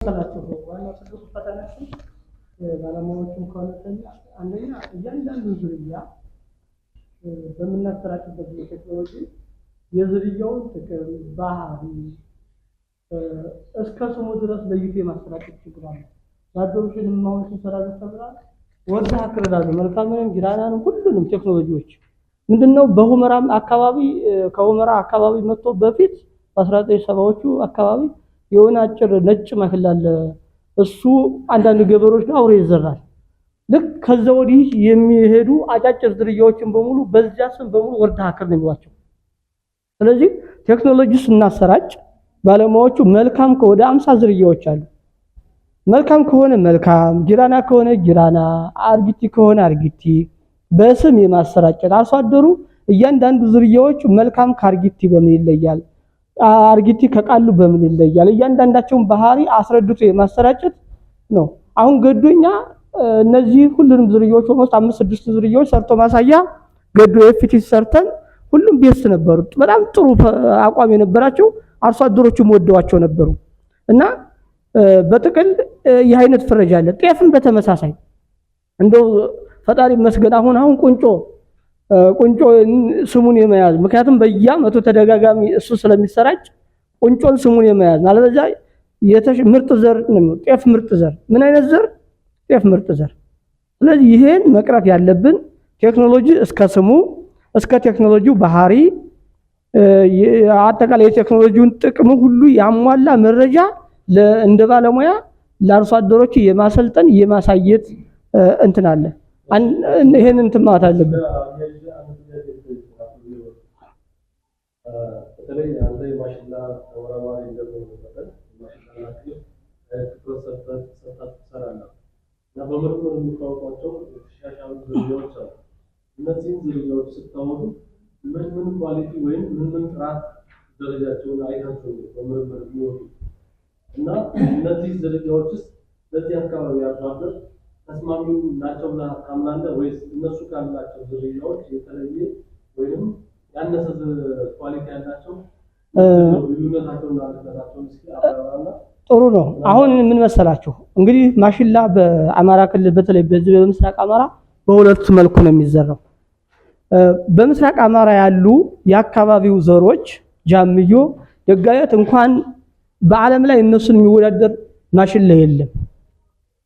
ሰላቸው ዋናው ትልቁ ፈተናችን ባለሙያዎችን ከሆነተኛ አንደኛ እያንዳንዱ ዝርያ በምናሰራጭበት ቴክኖሎጂ የዝርያውን ጥቅም ባህሪ እስከ ስሙ ድረስ ለይቶ የማሰራጨት ችግር አለ። ዳዶብሽን ማውን ሲሰራ ተብሏል። ወርዳ አክረዳሉ መልካምንም ጊራናንም ሁሉንም ቴክኖሎጂዎች ምንድነው በሁመራም አካባቢ ከሁመራ አካባቢ መጥቶ በፊት በ1970ዎቹ አካባቢ የሆነ አጭር ነጭ ማሽላ አለ። እሱ አንዳንድ ገበሮች ነው አውሬ ይዘራል። ልክ ከዛ ወዲህ የሚሄዱ አጫጭር ዝርያዎችን በሙሉ በዚያ ስም በሙሉ ወርዳ አክር ነው የሚሏቸው። ስለዚህ ቴክኖሎጂ ስናሰራጭ ባለሙያዎቹ መልካም ከወደ 50 ዝርያዎች አሉ። መልካም ከሆነ መልካም፣ ጊራና ከሆነ ጊራና፣ አርጊቲ ከሆነ አርጊቲ በስም የማሰራጨት አርሶ አደሩ እያንዳንዱ ዝርያዎች መልካም ከአርጊቲ በምን ይለያል፣ አርጊቲ ከቃሉ በምን ይለያል፣ እያንዳንዳቸውን ባህሪ አስረድቶ የማሰራጨት ነው። አሁን ገዶኛ እነዚህ ሁሉንም ዝርያዎች ኦልሞስት 5-6 ዝርያዎች ሰርቶ ማሳያ ገዶ ኤፍቲ ሰርተን ሁሉም ቤስት ነበሩ። በጣም ጥሩ አቋም የነበራቸው አርሶ አደሮቹም ወደዋቸው ነበሩ እና በጥቅል ይህ አይነት ፍረጃ አለ። ጤፍን በተመሳሳይ እንደው ፈጣሪ መስገን አሁን ቁንጮ ስሙን የመያዝ ምክንያቱም በየዓመቱ ተደጋጋሚ እሱ ስለሚሰራጭ ቁንጮን ስሙን የመያዝ አለበለዚያ ምርጥ ዘር ነው። ጤፍ ምርጥ ዘር ምን አይነት ዘር? ጤፍ ምርጥ ዘር። ስለዚህ ይሄን መቅረፍ ያለብን ቴክኖሎጂ እስከ ስሙ እስከ ቴክኖሎጂው ባህሪ አጠቃላይ የቴክኖሎጂውን ጥቅም ሁሉ ያሟላ መረጃ እንደ ባለሙያ ለአርሶ አደሮች የማሰልጠን የማሳየት እንትን አለ። ይሄን እንትን ማለት አለብን። በተለይ አንተ የማሽላ ተወራዋሪ እንደሆነ መጠን ማሽላ ትሰራለህ እና በምርምር የምታወጣቸው የተሻሻሉ ዝርያዎች አሉ። እነዚህን ዝርያዎች ስታወጡ ምን ኳሊቲ ወይም ምን ጥራት ደረጃቸውን አይታችሁ በምርምር የሚወጡ እና እነዚህ ዝርያዎችስ ለዚህ አካባቢ አርሶ አደር ተስማሚ ናቸው ብላ ታምናለህ ወይስ እነሱ ካላቸው ዝርያዎች የተለየ ወይም ያነሰ ኳሊቲ ያላቸው ልዩነታቸውን እናደርጋቸው? እስኪ አባባላ ጥሩ ነው። አሁን ምን መሰላችሁ እንግዲህ ማሽላ በአማራ ክልል በተለይ በዚህ በምስራቅ አማራ በሁለት መልኩ ነው የሚዘራው። በምስራቅ አማራ ያሉ የአካባቢው ዘሮች ጃምዮ ደጋየት እንኳን በዓለም ላይ እነሱን የሚወዳደር ማሽላ የለም።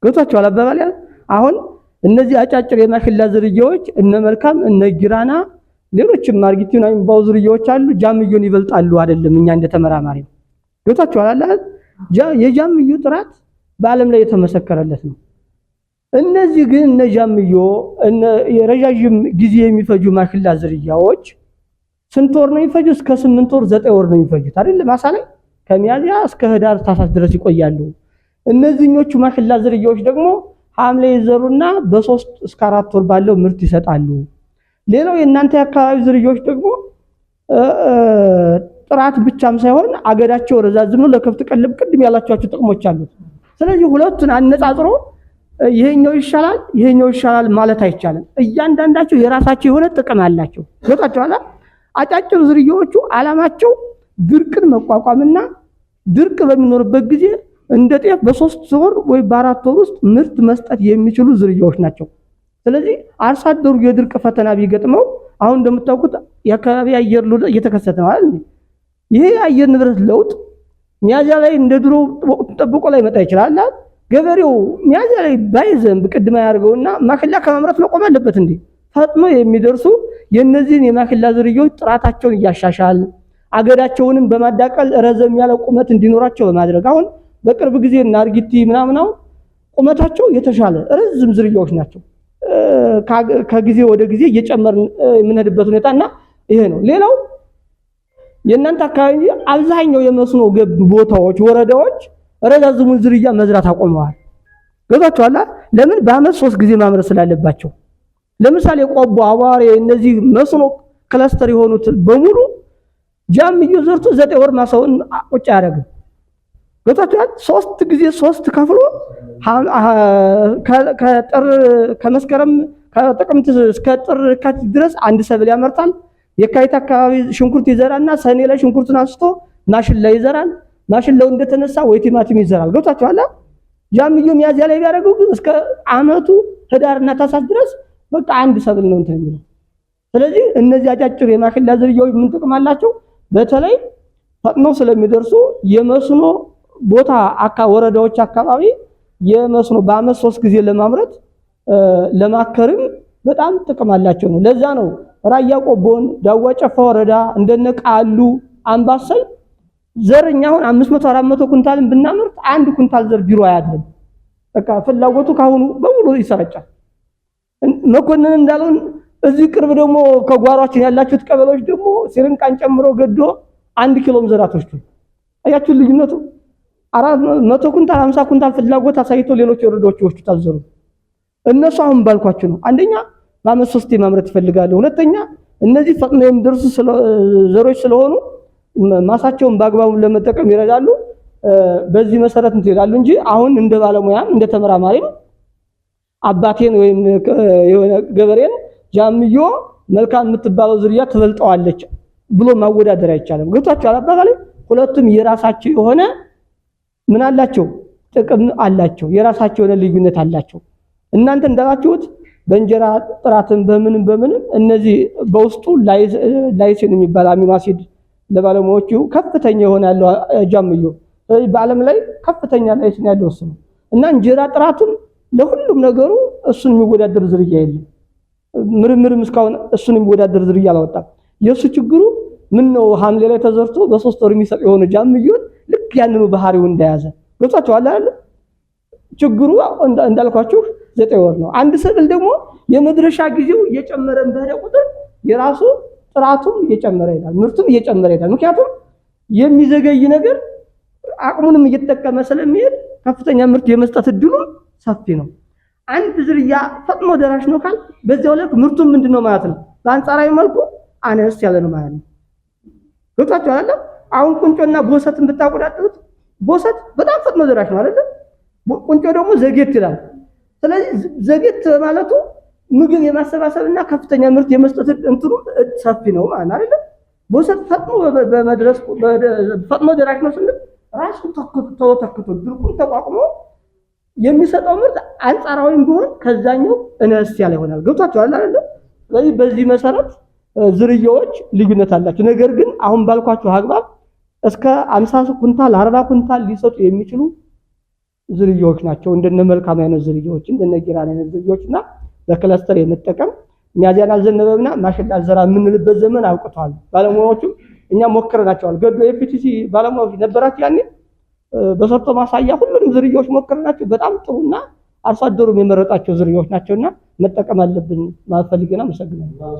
ገብቷችኋል አባባል? አሁን እነዚህ አጫጭር የማሽላ ዝርያዎች እነ መልካም እነ ጊራና ሌሎችም ማርጊቲና የሚባሉ ዝርያዎች አሉ። ጃምዮን ይበልጣሉ አይደለም እኛ እንደተመራማሪ ነው። ገብቷችኋል? የጃምዮ ጥራት በዓለም ላይ የተመሰከረለት ነው። እነዚህ ግን እነ ጃምዮ የረጃጅም ጊዜ የሚፈጁ ማሽላ ዝርያዎች ስንት ወር ነው የሚፈጁ? እስከ 8 ወር 9 ወር ነው የሚፈጁት አይደል? ማሳ ላይ ከሚያዚያ እስከ ህዳር ታህሳስ ድረስ ይቆያሉ። እነዚህኞቹ ማሽላ ዝርያዎች ደግሞ ሐምሌ ይዘሩና በ3 እስከ 4 ወር ባለው ምርት ይሰጣሉ። ሌላው የእናንተ አካባቢ ዝርያዎች ደግሞ ጥራት ብቻም ሳይሆን አገዳቸው ረዛዝም ነው፣ ለከብት ቀለብ ቅድም ያላችኋቸው ጥቅሞች አሉት። ስለዚህ ሁለቱን አነጻጽሮ ይሄኛው ይሻላል ማለት አይቻልም። እያንዳንዳቸው የራሳቸው የሆነ ጥቅም አላቸው። ገብቷችኋል? አጫጭር ዝርያዎቹ ዓላማቸው ድርቅን መቋቋምና ድርቅ በሚኖርበት ጊዜ እንደ ጤፍ በ3 ወር ወይ በ4 ወር ውስጥ ምርት መስጠት የሚችሉ ዝርያዎች ናቸው። ስለዚህ አርሶ አደሩ የድርቅ ፈተና ቢገጥመው አሁን እንደምታውቁት የአካባቢ አየር ለውጥ እየተከሰተ ነው አይደል? ይሄ የአየር ንብረት ለውጥ ሚያዚያ ላይ እንደ ድሮ ጠብቆ ላይ መጣ ይችላል። ገበሬው ሚያዚያ ላይ ባይዘንብ ቅድማ ያርገውና ማሽላ ከማምረት መቆም አለበት እንዴ? ፈጥኖ የሚደርሱ የነዚህን የማሽላ ዝርያዎች ጥራታቸውን እያሻሻል አገዳቸውንም በማዳቀል ረዘም ያለ ቁመት እንዲኖራቸው በማድረግ አሁን በቅርብ ጊዜ እና አርጊቲ ምናምናው ቁመታቸው የተሻለ ረዝም ዝርያዎች ናቸው። ከጊዜ ወደ ጊዜ እየጨመርን የምንሄድበት ሁኔታና ይሄ ነው። ሌላው የእናንተ አካባቢ አብዛኛው የመስኖ ገብ ቦታዎች ወረዳዎች ረዛዝሙን ዝርያ መዝራት አቆመዋል። ገብቷችኋል? ለምን? በአመት 3 ጊዜ ማምረት ስላለባቸው። ለምሳሌ ቆቦ፣ አዋሬ እነዚህ መስኖ ክለስተር የሆኑት በሙሉ ጃምዮ ዘርቶ 9 ወር ማሳውን ቁጭ ያደርጋል። ገብቷችኋል? 3 ጊዜ 3 ከፍሎ ከመስከረም ከጥቅምት እስከ ጥር የካቲት ድረስ አንድ ሰብል ያመርታል። የካቲት አካባቢ ሽንኩርት ይዘራና ሰኔ ላይ ሽንኩርቱን አንስቶ ማሽላ ይዘራል። ማሽላው እንደተነሳ ወይ ቲማቲም ይዘራል። ገብታችኋል? ጃምዮ ሚያዝያ ላይ ቢያደርገው ግን እስከ አመቱ ህዳርና ታህሳስ ድረስ በቃ አንድ ሰብል ነው እንትን የሚለው። ስለዚህ እነዚህ አጫጭር የማሽላ ዝርያዎች ምን ጥቅም አላቸው? በተለይ ፈጥነው ስለሚደርሱ የመስኖ ቦታ ወረዳዎች አካባቢ የመስኖ በአመት 3 ጊዜ ለማምረት ለማከርም በጣም ጥቅም አላቸው ነው። ለዛ ነው ራያ ቆቦን፣ ዳዋ ጨፋ ወረዳ እንደነ ቃሉ አምባሰል ዘርኛ አሁን 500 400 ኩንታልን ብናመርት አንድ ኩንታል ዘር ቢሮ አያድርም። በቃ ፍላጎቱ ካሁኑ በሙሉ ይሰራጫል። መኮንን እንዳሉን እዚህ ቅርብ ደግሞ ከጓሯችን ያላችሁት ቀበሌዎች ደግሞ ሲርንቃን ጨምሮ ገዶ 1 ኪሎም ዘራቶች አያችሁ ልዩነቱ። 400 ኩንታል 50 ኩንታል ፍላጎት አሳይቶ ሌሎች ወረዳዎች ይወስዱታል ዘሩ። እነሱ አሁን ባልኳችሁ ነው። አንደኛ በአመት 3 ማምረት ይፈልጋሉ። ሁለተኛ እነዚህ ፈጥነው የሚደርሱ ዘሮች ስለሆኑ ማሳቸውን በአግባቡ ለመጠቀም ይረዳሉ። በዚህ መሰረት እንትይላሉ እንጂ አሁን እንደ ባለሙያም እንደ ተመራማሪም አባቴን ወይም የሆነ ገበሬን ጃምዮ መልካም የምትባለው ዝርያ ትበልጠዋለች ብሎ ማወዳደር አይቻልም። ገብታችኋል? አባባሌ ሁለቱም የራሳቸው የሆነ ምን አላቸው? ጥቅም አላቸው። የራሳቸው የሆነ ልዩነት አላቸው። እናንተ እንዳላችሁት በእንጀራ ጥራትን በምንም እነዚህ በውስጡ ላይሲን የሚባል አሚኖ አሲድ ለባለሙያዎቹ ከፍተኛ የሆነ ያለው ጃምዮ በዓለም ላይ ከፍተኛ ላይሲን ያለው እሱ ነው እና እንጀራ ጥራቱን ለሁሉም ነገሩ እሱን የሚወዳደር ዝርያ የለም። ምርምርም እስካሁን እሱን የሚወዳደር ዝርያ አላወጣም። የሱ ችግሩ ምን ነው? ሐምሌ ላይ ተዘርቶ በ3 ወር የሚሰጥ የሆነ ጃምዮ ልክ ያንኑ ባህሪው እንደያዘ ገብታችኋል አይደል? ችግሩ እንዳልኳችሁ 9 ወር ነው። አንድ ሰብል ደግሞ የመድረሻ ጊዜው እየጨመረ በሄደ ቁጥር የራሱ ጥራቱም እየጨመረ ይላል፣ ምርቱም እየጨመረ ይላል። ምክንያቱም የሚዘገይ ነገር አቅሙንም እየተጠቀመ ስለሚሄድ ከፍተኛ ምርት የመስጠት እድሉም ሰፊ ነው። አንድ ዝርያ ፈጥኖ ደራሽ ነው ካል በዚያው ልክ ምርቱም ምንድነው ማለት ነው? በአንጻራዊ መልኩ አነስ ያለ ነው ማለት ነው። ገብታችኋል አይደል? አሁን ቁንጮና ቦሰትን ብታቆዳጥሩት ቦሰት በጣም ፈጥኖ ደራሽ ነው አይደል? ቁንጮ ደግሞ ዘጌት ይላል። ስለዚህ ዘጌት ማለቱ ምግብ የማሰባሰብና ከፍተኛ ምርት የመስጠት እንትኑ ሰፊ ነው ማለት አይደል? ቦሰት ፈጥኖ በመድረስ ፈጥኖ ደራሽ ነው ስንል ራሱ ተከትቶ ድርቁን ተቋቁሞ የሚሰጠው ምርት አንጻራዊም ቢሆን ከዛኛው እነስ ያለ ይሆናል። ገብታችኋል አይደል? ስለዚህ በዚህ መሰረት ዝርያዎች ልዩነት አላቸው። ነገር ግን አሁን ባልኳችሁ አግባብ እስከ 50 ኩንታል 40 ኩንታል ሊሰጡ የሚችሉ ዝርያዎች ናቸው። እንደነ መልካም አይነት ዝርያዎች እንደነ ጊራን አይነት ዝርያዎችና በክለስተር የመጠቀም ሚያዚያን አልዘነበና ማሽላ ዘራ የምንልበት ዘመን አውቅቷል። ባለሙያዎቹ እኛ ሞክረናቸዋል። ገዶ ኤፍቲሲ ባለሙያዎች ነበራቸው ያኔ በሰርቶ ማሳያ ሁሉንም ዝርያዎች ሞክረናቸው በጣም ጥሩና አርሶ አደሩም የመረጣቸው ዝርያዎች ናቸውና መጠቀም አለብን ማለት ፈልገና መሰግናለሁ።